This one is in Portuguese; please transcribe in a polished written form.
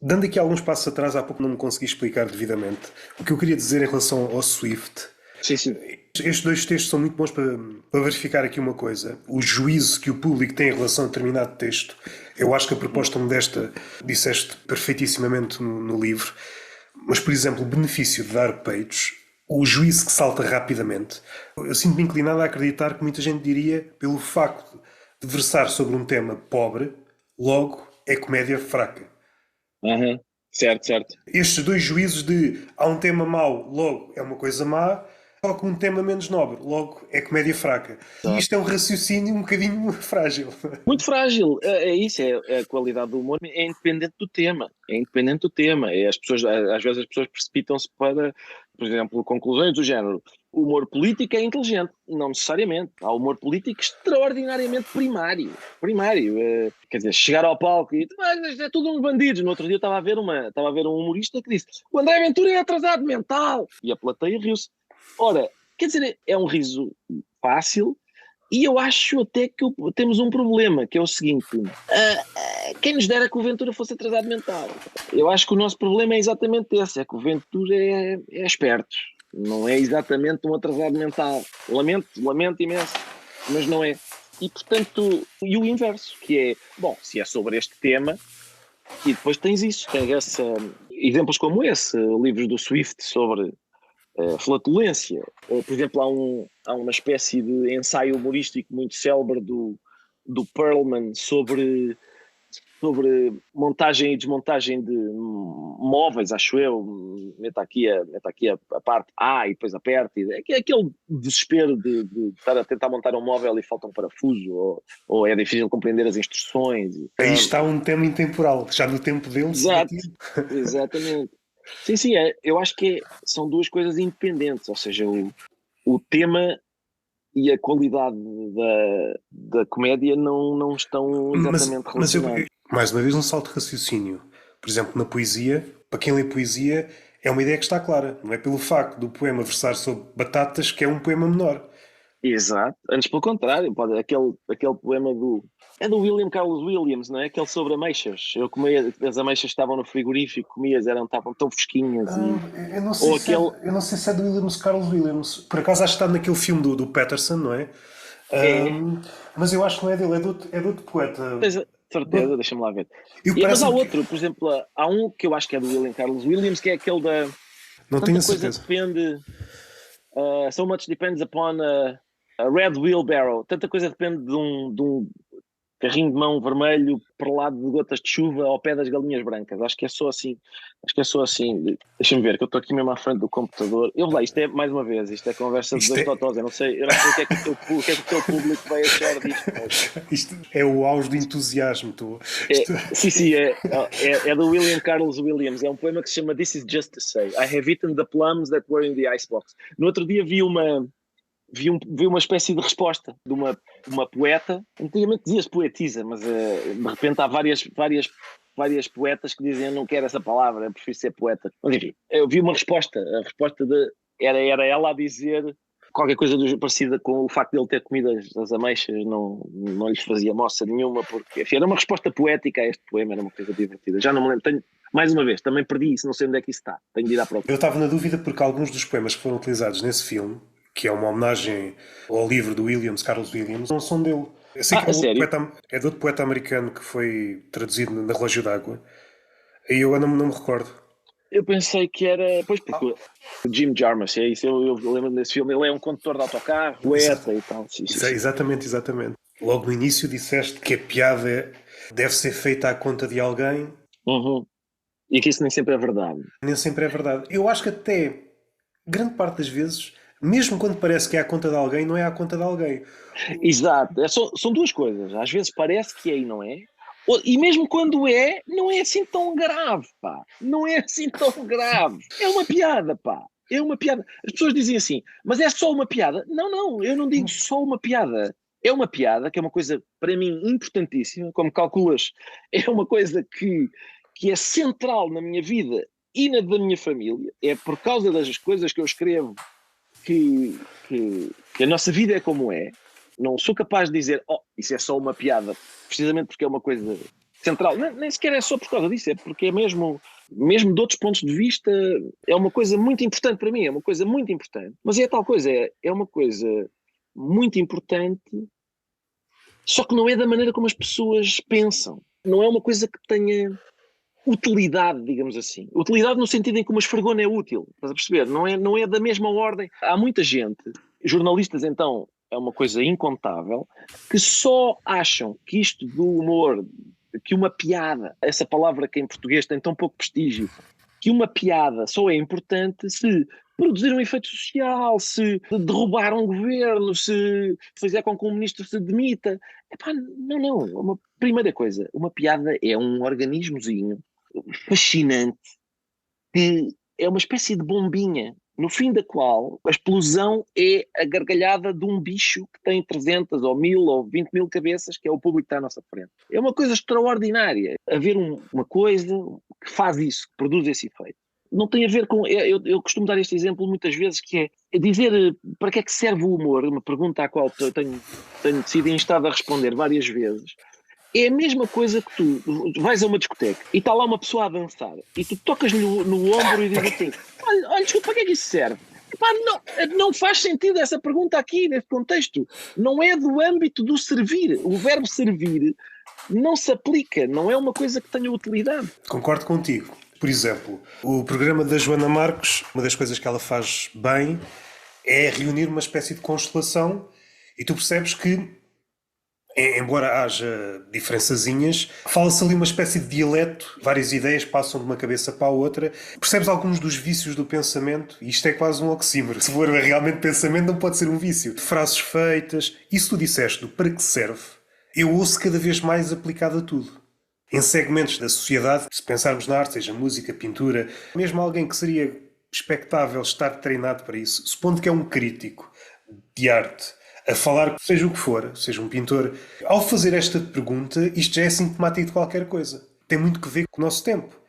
Dando aqui alguns passos atrás, há pouco não me consegui explicar devidamente. O que eu queria dizer em relação ao Swift, Sim, sim. estes dois textos são muito bons para verificar aqui uma coisa. O juízo que o público tem em relação a determinado texto. Eu acho que a proposta modesta disseste perfeitissimamente no livro. Mas, por exemplo, o benefício de dar peitos, o juízo que salta rapidamente. Eu sinto-me inclinado a acreditar que muita gente diria, pelo facto de versar sobre um tema pobre, logo é comédia fraca. Aham. Certo, certo. Estes dois juízos de há um tema mau, logo é uma coisa má, só que um tema menos nobre, logo é comédia fraca. E isto é um raciocínio um bocadinho frágil. Muito frágil, é isso, é a qualidade do humor, é independente do tema, é independente do tema. As pessoas, às vezes as pessoas precipitam-se para, por exemplo, conclusões do género. O humor político é inteligente, não necessariamente. Há humor político extraordinariamente primário. Quer dizer, chegar ao palco e isto é tudo uns bandidos. No outro dia estava a ver um humorista que disse: o André Ventura é atrasado mental. E a plateia riu-se. Ora, quer dizer, é um riso fácil. E eu acho até que temos um problema, que é o seguinte: quem nos dera que o Ventura fosse atrasado mental? Eu acho que o nosso problema é exatamente esse: é que o Ventura é esperto, não é exatamente um atrasado mental. Lamento imenso, mas não é. E portanto, e o inverso, que é, bom, se é sobre este tema, e depois tens isso, tens exemplos como esse, livros do Swift sobre flatulência. Ou, por exemplo, há uma espécie de ensaio humorístico muito célebre do Perlman sobre montagem e desmontagem de móveis, acho eu. Meta aqui a parte A e depois aperta. É aquele desespero de estar a tentar montar um móvel e falta um parafuso, ou é difícil compreender as instruções. Aí está um tema intemporal, já no tempo dele se Exato, batia. exatamente. Sim, sim, eu acho que são duas coisas independentes, ou seja, o tema e a qualidade da comédia não estão Mas, exatamente mas relacionados. mais uma vez, um salto de raciocínio. Por exemplo, na poesia, para quem lê poesia, é uma ideia que está clara. Não é pelo facto do poema versar sobre batatas que é um poema menor. Exato, antes pelo contrário, aquele poema é do William Carlos Williams, não é? Aquele sobre ameixas. Eu comia, as ameixas estavam no frigorífico, comias, estavam tão fresquinhas Eu não sei ou se é, aquele eu não sei se é do Williams Carlos Williams. Por acaso acho que está naquele filme do Patterson, não é? é, Mas eu acho que não é dele, é de outro poeta. tens a certeza, deixa-me lá ver. Eu Mas há parece-me que. outro, por exemplo, há um que eu acho que é do William Carlos Williams, que é aquele da Não tenho tanta a coisa certeza. depende, so much depends upon a red wheelbarrow, tanta coisa depende de um carrinho de mão vermelho perlado de gotas de chuva ao pé das galinhas brancas. Acho que é só assim. Deixa-me ver, que eu estou aqui mesmo à frente do computador. Eu lá, isto é, mais uma vez, isto é conversa de Isto dois é, totós. Eu não sei o que é que o que é que o teu público vai achar disto, mas isto é o auge do entusiasmo. Tu, é, isto, sim, sim, é do William Carlos Williams. É um poema que se chama This is Just to Say. I have eaten the plums that were in the icebox. No outro dia vi uma espécie de resposta de uma poeta. Antigamente dizia-se poetisa, mas de repente há várias poetas que dizem: eu não quero essa palavra, eu prefiro ser poeta. Mas enfim, eu vi uma resposta. A resposta era ela a dizer qualquer coisa parecida com o facto de ele ter comido as ameixas, não lhes fazia moça nenhuma, porque enfim, era uma resposta poética a este poema, era uma coisa divertida. Já não me lembro. Mais uma vez, também perdi isso, não sei onde é que isso está. Tenho de ir à eu procura. estava na dúvida porque alguns dos poemas que foram utilizados nesse filme, que é uma homenagem ao livro do Williams, Carlos Williams, não são dele. Eu sei que A sério? é de outro poeta americano que foi traduzido na Relógio d'Água. E eu não me recordo. Eu pensei que era. Pois, porque o Jim Jarmusch, é isso, eu lembro desse filme. Ele é um condutor de autocarro, poeta e tal. Sim, sim, sim. Exatamente, exatamente. Logo no início disseste que a piada deve ser feita à conta de alguém. Uhum. E que isso nem sempre é verdade. Nem sempre é verdade. Eu acho que até grande parte das vezes, mesmo quando parece que é à conta de alguém, não é à conta de alguém. Exato. São duas coisas. Às vezes parece que é e não é. E mesmo quando é, não é assim tão grave, pá. Não é assim tão grave. É uma piada, pá. É uma piada. As pessoas dizem assim, mas é só uma piada? Não, não, eu não digo só uma piada. É uma piada, que é uma coisa, para mim, importantíssima. Como calculas, é uma coisa que é central na minha vida e na da minha família. É por causa das coisas que eu escrevo que a nossa vida é como é. Não sou capaz de dizer, oh, isso é só uma piada, precisamente porque é uma coisa. central. Nem sequer é só por causa disso, é porque é mesmo de outros pontos de vista, é uma coisa muito importante para mim, é uma coisa muito importante. Mas é tal coisa, é uma coisa muito importante, só que não é da maneira como as pessoas pensam. Não é uma coisa que tenha utilidade, digamos assim. Utilidade no sentido em que uma esfregona é útil, estás a perceber? Não é da mesma ordem. Há muita gente, jornalistas então, é uma coisa incontável, que só acham que isto do humor, que uma piada, essa palavra que em português tem tão pouco prestígio, que uma piada só é importante se produzir um efeito social, se derrubar um governo, se fizer com que um ministro se demita. Epá, não. Uma primeira coisa, uma piada é um organismozinho fascinante que é uma espécie de bombinha, no fim da qual a explosão é a gargalhada de um bicho que tem 300 ou 1000 ou 20 mil cabeças, que é o público que está à nossa frente. É uma coisa extraordinária haver uma coisa que faz isso, que produz esse efeito. Não tem a ver com... Eu costumo dar este exemplo muitas vezes, que é dizer para que é que serve o humor, uma pergunta à qual eu tenho sido instado a responder várias vezes. É a mesma coisa que tu vais a uma discoteca e está lá uma pessoa a dançar e tu tocas-lhe no ombro e dizes assim: olha, desculpa, para que é que isso serve? Epá, não faz sentido essa pergunta aqui, nesse contexto. Não é do âmbito do servir. O verbo servir não se aplica, não é uma coisa que tenha utilidade. Concordo contigo. Por exemplo, o programa da Joana Marques, uma das coisas que ela faz bem é reunir uma espécie de constelação e tu percebes que, embora haja diferençazinhas, fala-se ali uma espécie de dialeto, várias ideias passam de uma cabeça para a outra, percebes alguns dos vícios do pensamento, e isto é quase um oxímoro. Se for realmente pensamento, não pode ser um vício. Frases feitas, isso tu disseste, do para que serve, eu ouço cada vez mais aplicado a tudo. Em segmentos da sociedade, se pensarmos na arte, seja música, pintura, mesmo alguém que seria expectável estar treinado para isso, supondo que é um crítico de arte, a falar, seja o que for, seja um pintor, ao fazer esta pergunta, isto já é sintomático de qualquer coisa. Tem muito que ver com o nosso tempo.